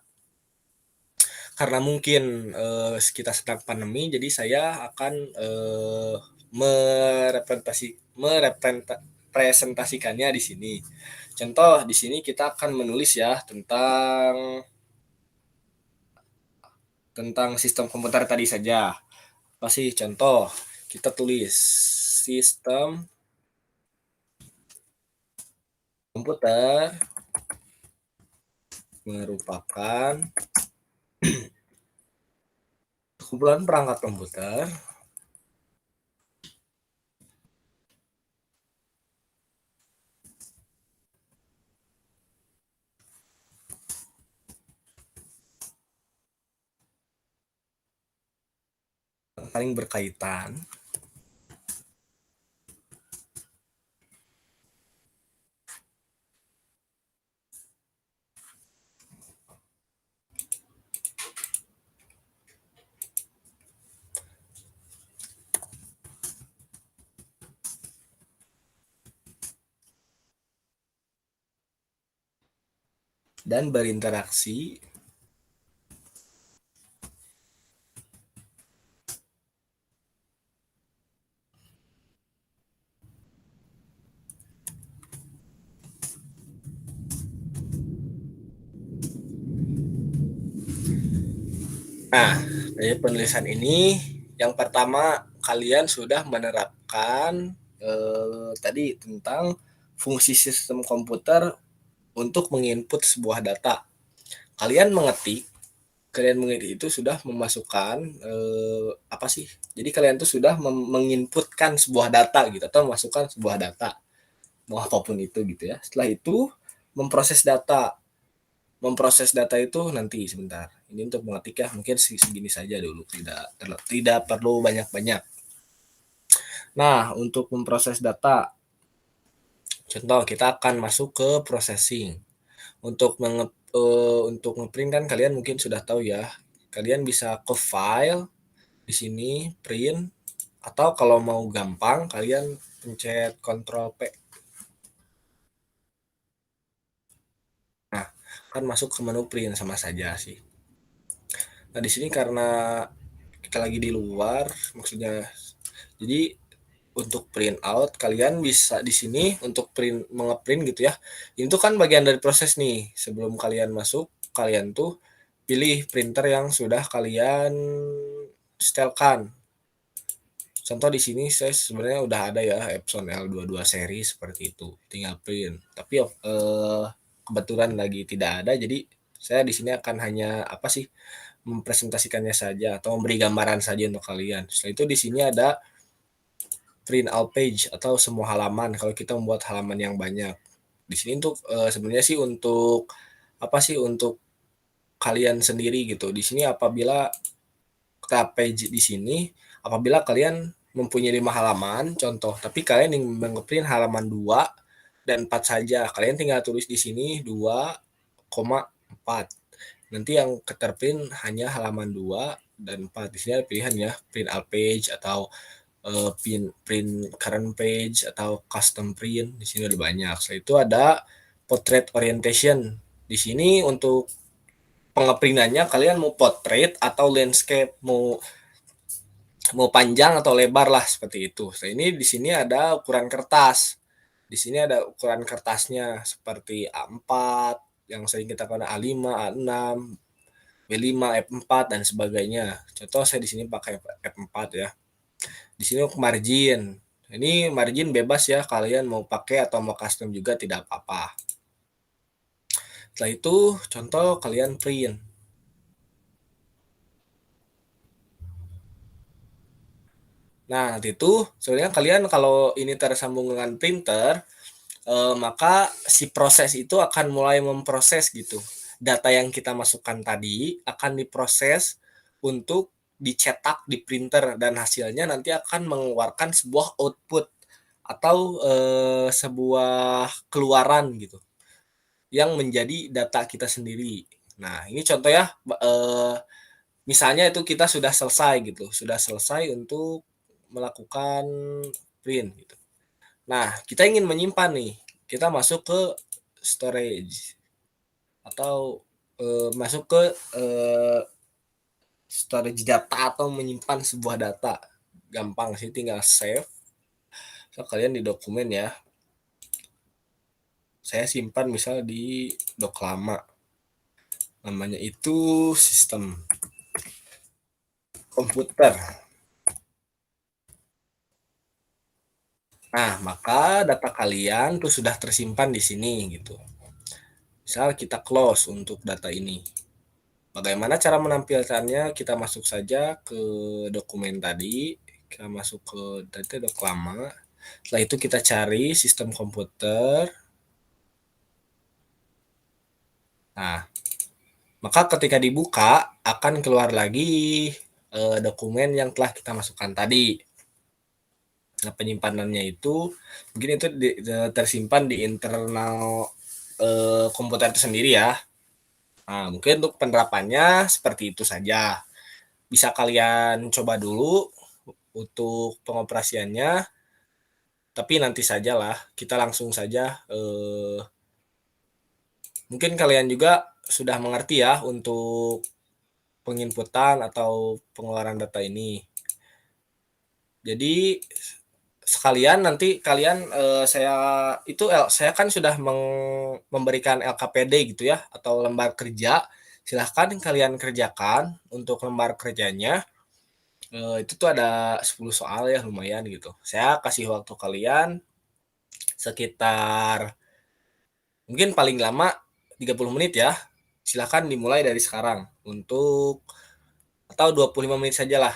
mungkin kita sedang pandemi, jadi saya akan merepresentasikannya di sini. Contoh di sini kita akan menulis ya tentang sistem komputer tadi saja. Apa sih contoh? Kita tulis sistem komputer merupakan kumpulan perangkat komputer paling berkaitan dan berinteraksi Nah, dari penulisan ini yang pertama kalian sudah menerapkan tadi tentang fungsi sistem komputer untuk menginput sebuah data. Kalian mengetik itu sudah memasukkan apa sih? Jadi kalian itu sudah menginputkan sebuah data gitu atau memasukkan sebuah data mau apapun itu gitu ya. Setelah itu memproses data. Memproses data itu nanti sebentar. Ini untuk mengetik ya, mungkin segini saja dulu, tidak perlu banyak-banyak. Nah, untuk memproses data, contoh kita akan masuk ke processing. Untuk ngeprint kan kalian mungkin sudah tahu ya. Kalian bisa ke file di sini print atau kalau mau gampang kalian pencet Ctrl P. Nah, kan masuk ke menu print sama saja sih. Nah, di sini karena kita lagi di luar, maksudnya jadi untuk print out kalian bisa di sini untuk mengeprint gitu ya. Itu kan bagian dari proses nih. Sebelum kalian masuk, kalian tuh pilih printer yang sudah kalian setelkan. Contoh di sini saya sebenarnya udah ada ya Epson L22 seri seperti itu. Tinggal print. Tapi kebetulan lagi tidak ada jadi saya di sini akan hanya apa sih mempresentasikannya saja atau memberi gambaran saja untuk kalian. Setelah itu di sini ada print all page atau semua halaman kalau kita membuat halaman yang banyak. Di sini untuk sebenarnya sih untuk apa sih untuk kalian sendiri gitu. Di sini apabila kita page di sini apabila kalian mempunyai 5 halaman contoh, tapi kalian ingin mengeprint halaman 2 dan 4 saja. Kalian tinggal tulis di sini 2,4. Nanti yang terprint hanya halaman 2 dan 4. Di sini ada pilihan ya, print all page atau print current page atau custom print. Di sini ada banyak. Setelah itu ada portrait orientation. Di sini untuk pengeprintannya kalian mau portrait atau landscape, mau panjang atau lebar lah seperti itu. Nah, ini di sini ada ukuran kertas. Di sini ada ukuran kertasnya seperti A4 yang sering kita kenal A5, A6, B5, F4 dan sebagainya. Contoh saya di sini pakai F4 ya. Di sini untuk margin. Ini margin bebas ya, kalian mau pakai atau mau custom juga tidak apa-apa. Setelah itu contoh kalian print. Nah, nanti itu sebenarnya kalian kalau ini tersambung dengan printer, maka si proses itu akan mulai memproses gitu. Data yang kita masukkan tadi akan diproses untuk dicetak di printer dan hasilnya nanti akan mengeluarkan sebuah output atau sebuah keluaran gitu yang menjadi data kita sendiri. Nah, ini contoh ya, misalnya itu kita sudah selesai gitu, sudah selesai untuk melakukan print gitu. Nah, kita ingin menyimpan nih, kita masuk ke storage atau masuk ke storage data atau menyimpan sebuah data. Gampang sih, tinggal save. So, kalian di dokumen ya. Saya simpan misal di doc lama. Namanya itu sistem komputer. Nah, maka data kalian tuh sudah tersimpan di sini gitu. Misal kita close untuk data ini. Bagaimana cara menampilkannya? Kita masuk saja ke dokumen tadi. Kita masuk ke data doc lama. Setelah itu kita cari sistem komputer. Nah, maka ketika dibuka akan keluar lagi dokumen yang telah kita masukkan tadi. Nah, penyimpanannya itu mungkin itu tersimpan di internal komputer itu sendiri ya. Nah, mungkin untuk penerapannya seperti itu saja. Bisa kalian coba dulu untuk pengoperasiannya, tapi nanti sajalah. Kita langsung saja Mungkin kalian juga sudah mengerti ya untuk penginputan atau pengeluaran data ini. Jadi sekalian nanti kalian saya kan sudah memberikan LKPD gitu ya atau lembar kerja. Silahkan kalian kerjakan untuk lembar kerjanya. Itu tuh ada 10 soal ya lumayan gitu. Saya kasih waktu kalian sekitar mungkin paling lama 30 menit ya. Silahkan dimulai dari sekarang untuk atau 25 menit sajalah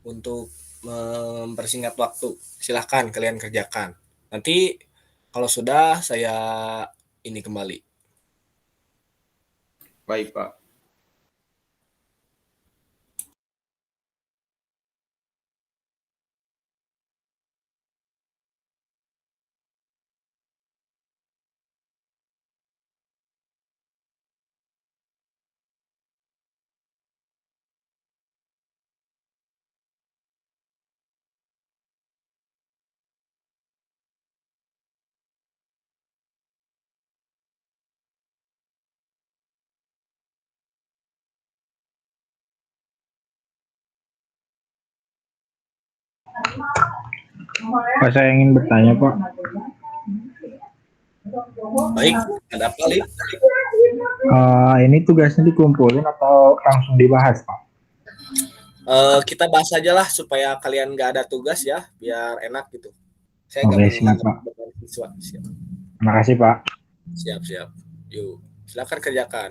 untuk mempersingkat waktu. Silahkan kalian kerjakan. Nanti kalau sudah saya ini kembali. Baik, Pak. Pak, saya ingin bertanya, Pak. Baik, ada apa, Lip? Ini tugasnya dikumpulin atau langsung dibahas, Pak? Kita bahas aja lah supaya kalian nggak ada tugas ya, biar enak gitu. Saya nggak Oke, mau siap, Pak. beban siswa. Siap, Terima kasih, Pak. siap, siap. Yuk, silakan kerjakan.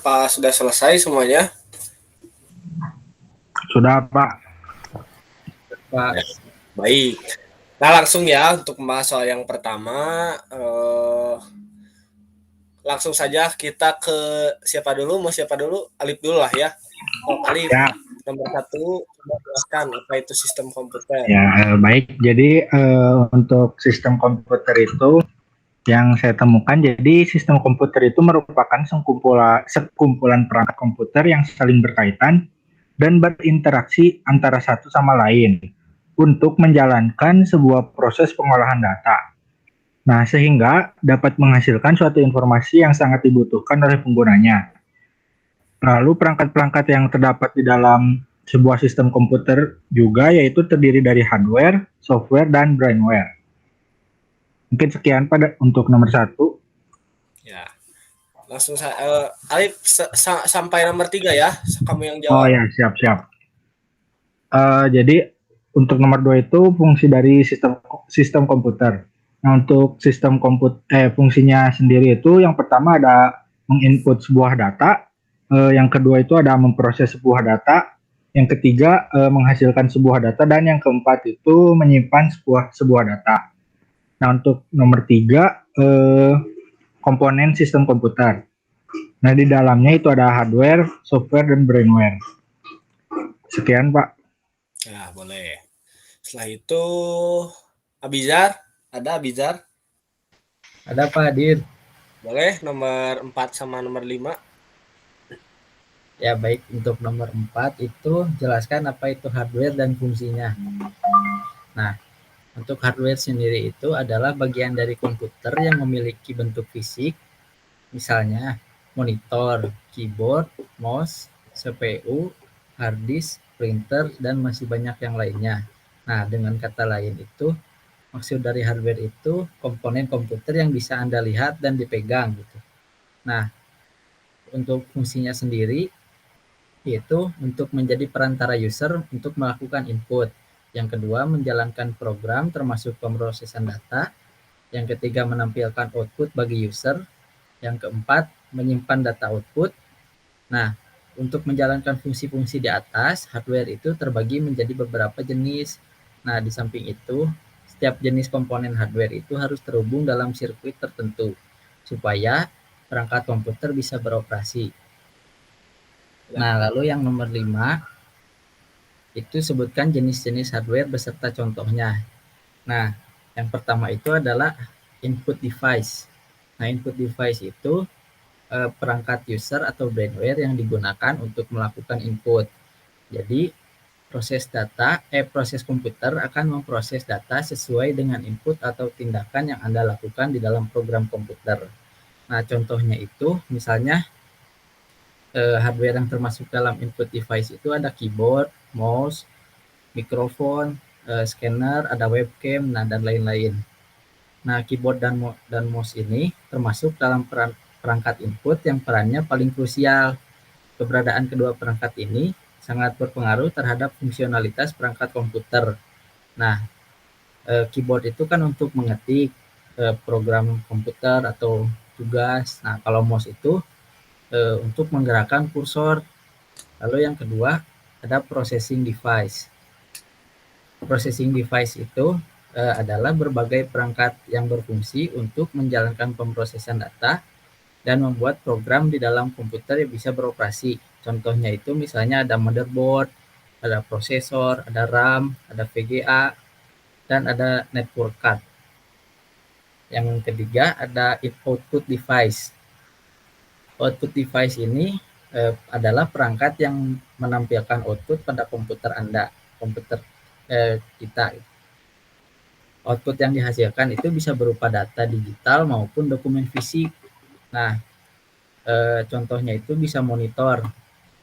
Apa sudah selesai semuanya? Sudah, Pak. Pak. Ya, baik. Nah, langsung ya untuk membahas soal yang pertama. Langsung saja kita ke siapa dulu? Mau siapa dulu? Alif dulu lah ya. Oh, Alif. Ya. Nomor 1, coba jelaskan apa itu sistem komputer. Ya, baik. Jadi untuk sistem komputer itu yang saya temukan, jadi sistem komputer itu merupakan sekumpulan perangkat komputer yang saling berkaitan dan berinteraksi antara satu sama lain untuk menjalankan sebuah proses pengolahan data. Nah, sehingga dapat menghasilkan suatu informasi yang sangat dibutuhkan oleh penggunanya. Lalu perangkat-perangkat yang terdapat di dalam sebuah sistem komputer juga yaitu terdiri dari hardware, software, dan brainware. Mungkin sekian pada untuk nomor 1. Ya. Langsung Alif sampai nomor 3 ya. Kamu yang jawab. Oh ya, siap-siap. Jadi untuk nomor 2 itu fungsi dari sistem komputer. Nah, untuk fungsinya sendiri itu yang pertama ada menginput sebuah data, yang kedua itu ada memproses sebuah data, yang ketiga menghasilkan sebuah data, dan yang keempat itu menyimpan sebuah data. Nah, untuk nomor 3 komponen sistem komputer. Nah, di dalamnya itu ada hardware, software, dan brainware. Sekian, Pak. Ya, boleh. Setelah itu Abizar, ada Abizar? Ada Pak Hadir. Boleh nomor 4 sama nomor 5. Ya baik, untuk nomor 4 itu jelaskan apa itu hardware dan fungsinya. Nah, untuk hardware sendiri itu adalah bagian dari komputer yang memiliki bentuk fisik, misalnya monitor, keyboard, mouse, CPU, hard disk, printer, dan masih banyak yang lainnya. Nah, dengan kata lain itu, maksud dari hardware itu komponen komputer yang bisa Anda lihat dan dipegang gitu. Nah, untuk fungsinya sendiri yaitu untuk menjadi perantara user untuk melakukan input. Yang kedua, menjalankan program termasuk pemrosesan data. Yang ketiga, menampilkan output bagi user. Yang keempat, menyimpan data output. Nah, untuk menjalankan fungsi-fungsi di atas, hardware itu terbagi menjadi beberapa jenis. Nah, di samping itu, setiap jenis komponen hardware itu harus terhubung dalam sirkuit tertentu supaya perangkat komputer bisa beroperasi. Nah, lalu yang nomor 5 itu sebutkan jenis-jenis hardware beserta contohnya. Nah, yang pertama itu adalah input device. Nah, input device itu perangkat user atau brainware yang digunakan untuk melakukan input. Jadi, proses komputer akan memproses data sesuai dengan input atau tindakan yang Anda lakukan di dalam program komputer. Nah, contohnya itu misalnya hardware yang termasuk dalam input device itu ada keyboard, mouse, mikrofon, scanner, ada webcam, nah dan lain-lain. Nah, keyboard dan mouse ini termasuk dalam perangkat input yang perannya paling krusial. Keberadaan kedua perangkat ini sangat berpengaruh terhadap fungsionalitas perangkat komputer. Nah, keyboard itu kan untuk mengetik program komputer atau tugas. Nah, kalau mouse itu untuk menggerakkan kursor. Lalu yang kedua ada processing device. Processing device itu adalah berbagai perangkat yang berfungsi untuk menjalankan pemrosesan data dan membuat program di dalam komputer yang bisa beroperasi. Contohnya itu misalnya ada motherboard, ada prosesor, ada RAM, ada VGA, dan ada network card. Yang ketiga ada output device. Output device ini adalah perangkat yang menampilkan output pada komputer Anda, komputer kita. Output yang dihasilkan itu bisa berupa data digital maupun dokumen fisik. Nah, contohnya itu bisa monitor,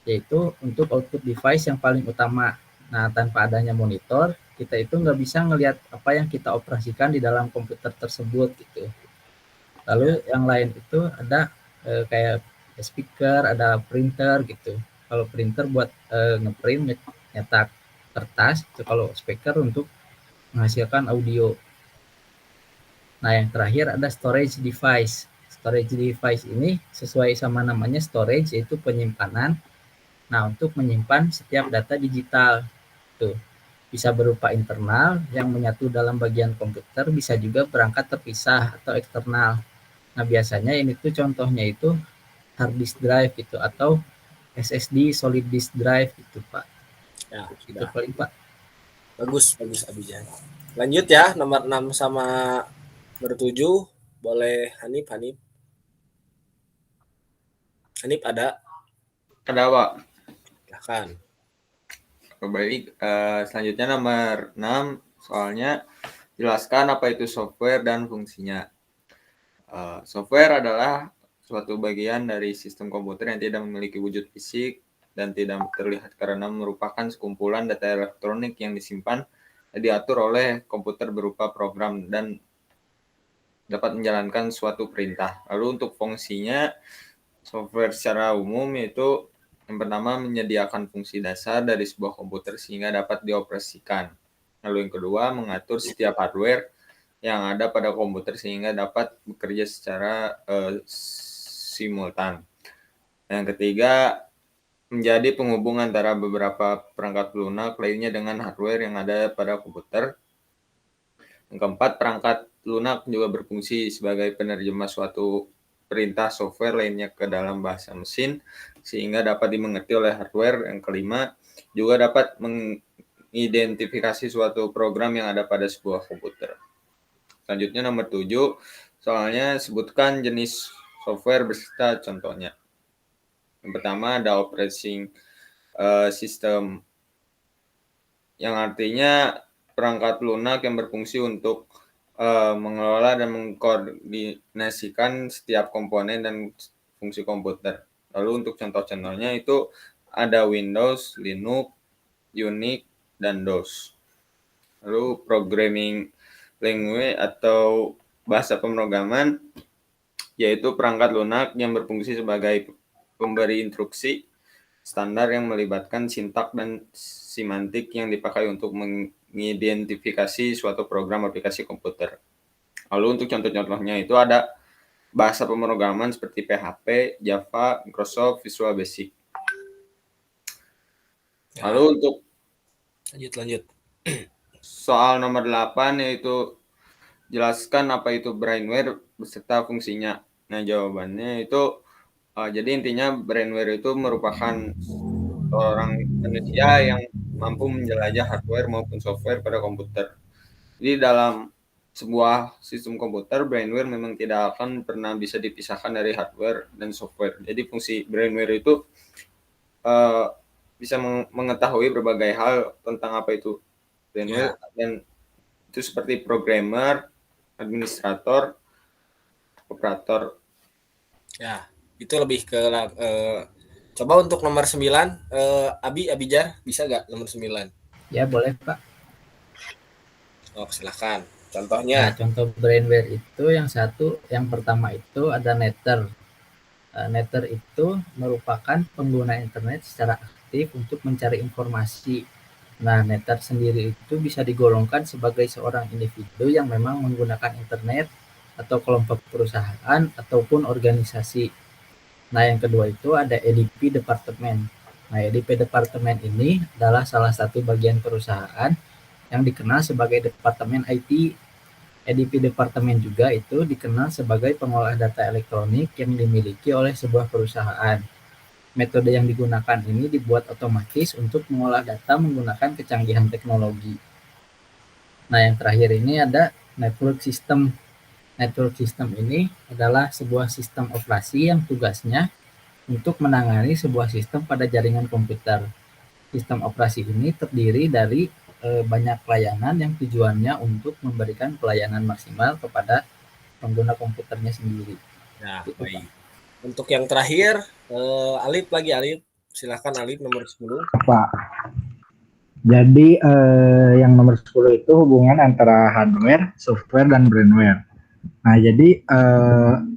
yaitu untuk output device yang paling utama. Nah, tanpa adanya monitor, kita itu nggak bisa ngelihat apa yang kita operasikan di dalam komputer tersebut gitu. Lalu yang lain itu ada kayak speaker, ada printer gitu. Kalau printer buat ngeprint, nyetak kertas, itu kalau speaker untuk menghasilkan audio. Nah, yang terakhir ada storage device. storage device ini sesuai sama namanya storage, yaitu penyimpanan. Nah, untuk menyimpan setiap data digital. Tuh, bisa berupa internal yang menyatu dalam bagian komputer, bisa juga berangkat terpisah atau eksternal. Nah, biasanya ini tuh contohnya itu hard disk drive gitu, atau SSD solid disk drive gitu, Pak. Ya, Itu sudah. paling, Pak. Bagus Abijan. Lanjut ya, nomor 6 sama nomor 7. Boleh Hanif. Hanif ada? Ada, Pak. Silahkan. Baik, selanjutnya nomor 6, soalnya jelaskan apa itu software dan fungsinya. Software adalah suatu bagian dari sistem komputer yang tidak memiliki wujud fisik dan tidak terlihat karena merupakan sekumpulan data elektronik yang disimpan dan diatur oleh komputer berupa program dan dapat menjalankan suatu perintah. Lalu untuk fungsinya, software secara umum yaitu yang pertama menyediakan fungsi dasar dari sebuah komputer sehingga dapat dioperasikan. Lalu yang kedua, mengatur setiap hardware yang ada pada komputer sehingga dapat bekerja secara simultan. Yang ketiga, menjadi penghubung antara beberapa perangkat lunak lainnya dengan hardware yang ada pada komputer. Yang keempat, perangkat lunak juga berfungsi sebagai penerjemah suatu perintah software lainnya ke dalam bahasa mesin sehingga dapat dimengerti oleh hardware. Yang kelima, juga dapat mengidentifikasi suatu program yang ada pada sebuah komputer. Selanjutnya nomor 7, soalnya sebutkan jenis software beserta contohnya. Yang pertama ada operating system, yang artinya perangkat lunak yang berfungsi untuk mengelola dan mengkoordinasikan setiap komponen dan fungsi komputer. Lalu untuk contoh-contohnya itu ada Windows, Linux, Unix, dan DOS. Lalu programming language atau bahasa pemrograman yaitu perangkat lunak yang berfungsi sebagai pemberi instruksi standar yang melibatkan sintak dan semantik yang dipakai untuk mengidentifikasi suatu program aplikasi komputer. Lalu untuk contoh-contohnya itu ada bahasa pemrograman seperti PHP, Java, Microsoft Visual Basic. Ya. Lalu untuk Lanjut. soal nomor 8 yaitu jelaskan apa itu brainware beserta fungsinya. Nah, jawabannya itu jadi intinya brainware itu merupakan orang manusia yang mampu menjelajah hardware maupun software pada komputer. Jadi dalam sebuah sistem komputer, brainware memang tidak akan pernah bisa dipisahkan dari hardware dan software. Jadi fungsi brainware itu bisa mengetahui berbagai hal tentang apa itu brainware, dan itu seperti programmer, administrator, operator. Ya, itu lebih ke coba untuk nomor 9, Abijar bisa nggak nomor 9? Ya, boleh, Pak. Oh, silakan. Nah, Contohnya. contoh brainware itu yang pertama itu ada Nether. Nether itu merupakan pengguna internet secara aktif untuk mencari informasi. Nah, Nether sendiri itu bisa digolongkan sebagai seorang individu yang memang menggunakan internet atau kelompok perusahaan ataupun organisasi. Nah, yang kedua itu ada EDP Department. Nah, EDP Department ini adalah salah satu bagian perusahaan yang dikenal sebagai Departemen IT. EDP Department juga itu dikenal sebagai pengolah data elektronik yang dimiliki oleh sebuah perusahaan. Metode yang digunakan ini dibuat otomatis untuk mengolah data menggunakan kecanggihan teknologi. Nah, yang terakhir ini ada network system. Network system ini adalah sebuah sistem operasi yang tugasnya untuk menangani sebuah sistem pada jaringan komputer. Sistem operasi ini terdiri dari banyak layanan yang tujuannya untuk memberikan pelayanan maksimal kepada pengguna komputernya sendiri. Nah, Gitu, baik. Untuk yang terakhir, Alif. Silakan Alif nomor 10. Pak. Jadi yang nomor 10 itu hubungan antara hardware, software, dan brainware. Nah, jadi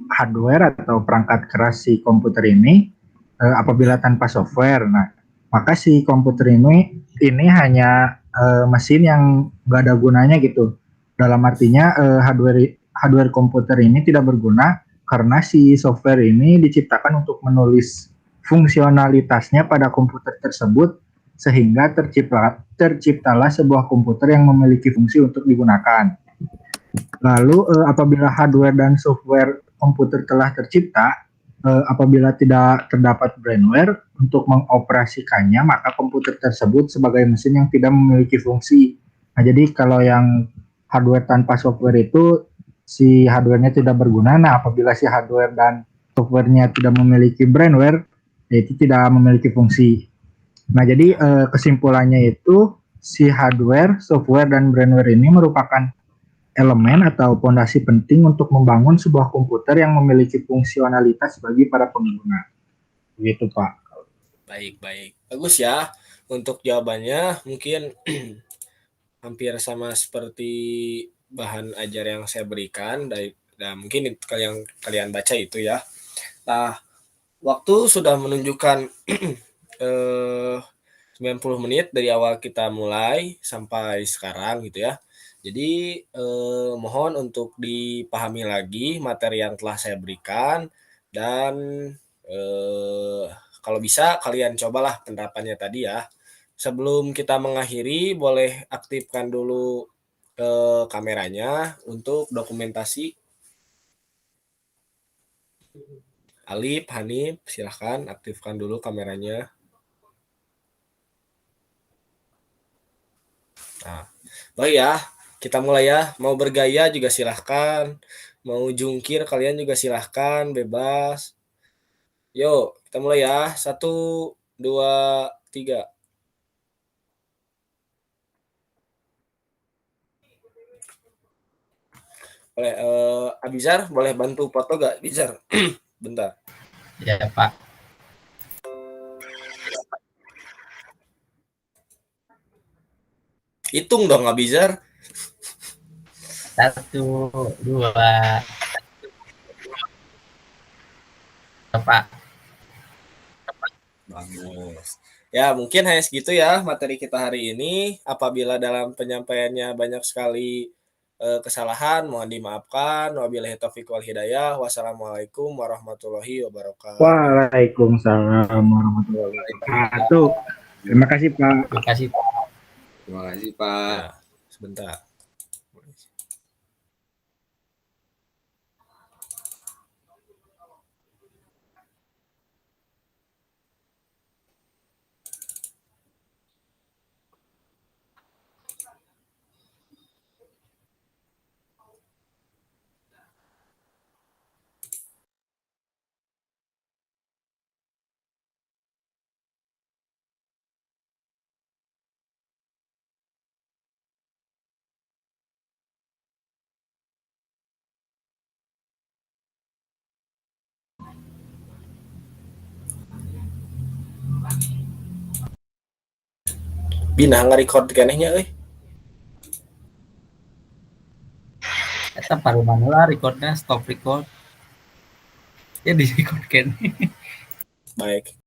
hardware atau perangkat keras si komputer ini apabila tanpa software, nah maka si komputer ini hanya mesin yang nggak ada gunanya gitu. Dalam artinya hardware komputer ini tidak berguna karena si software ini diciptakan untuk menulis fungsionalitasnya pada komputer tersebut sehingga terciptalah sebuah komputer yang memiliki fungsi untuk digunakan. Lalu apabila hardware dan software komputer telah tercipta, apabila tidak terdapat brainware untuk mengoperasikannya, maka komputer tersebut sebagai mesin yang tidak memiliki fungsi. Nah, jadi kalau yang hardware tanpa software itu si hardware-nya tidak berguna. Nah, apabila si hardware dan software-nya tidak memiliki brainware, yaitu tidak memiliki fungsi. Nah, jadi kesimpulannya itu si hardware, software, dan brainware ini merupakan elemen atau fondasi penting untuk membangun sebuah komputer yang memiliki fungsionalitas bagi para pengguna. Begitu, Pak. Baik. Bagus ya. Untuk jawabannya mungkin hampir sama seperti bahan ajar yang saya berikan dan mungkin itu kalian baca itu ya. Nah, waktu sudah menunjukkan 90 menit dari awal kita mulai sampai sekarang gitu ya. Jadi mohon untuk dipahami lagi materi yang telah saya berikan dan kalau bisa kalian cobalah penerapannya tadi ya. Sebelum kita mengakhiri boleh aktifkan dulu kameranya untuk dokumentasi. Alif, Hanif, silahkan aktifkan dulu kameranya. Nah, baik ya, kita mulai ya. Mau bergaya juga silahkan, mau jungkir kalian juga silahkan, bebas. Yuk, kita mulai ya. 1, 2, 3. Boleh, Abizar, boleh bantu foto gak, Abizar? Bentar. Ya, Pak. Hitung dong, Abizar. 1, 2. Pak. Bagus. Ya, mungkin hanya segitu ya materi kita hari ini. Apabila dalam penyampaiannya banyak sekali kesalahan, mohon dimaafkan. Wabillahi taufiq wal hidayah. Wassalamualaikum warahmatullahi wabarakatuh. Waalaikumsalam warahmatullahi wabarakatuh. Terima kasih, Pak. Terima kasih, Pak. Terima kasih, Pak. Ya, sebentar. Bina nge-record kenehnya euy. Eta paru manula recordnya stop record. Ya di record kan. Baik.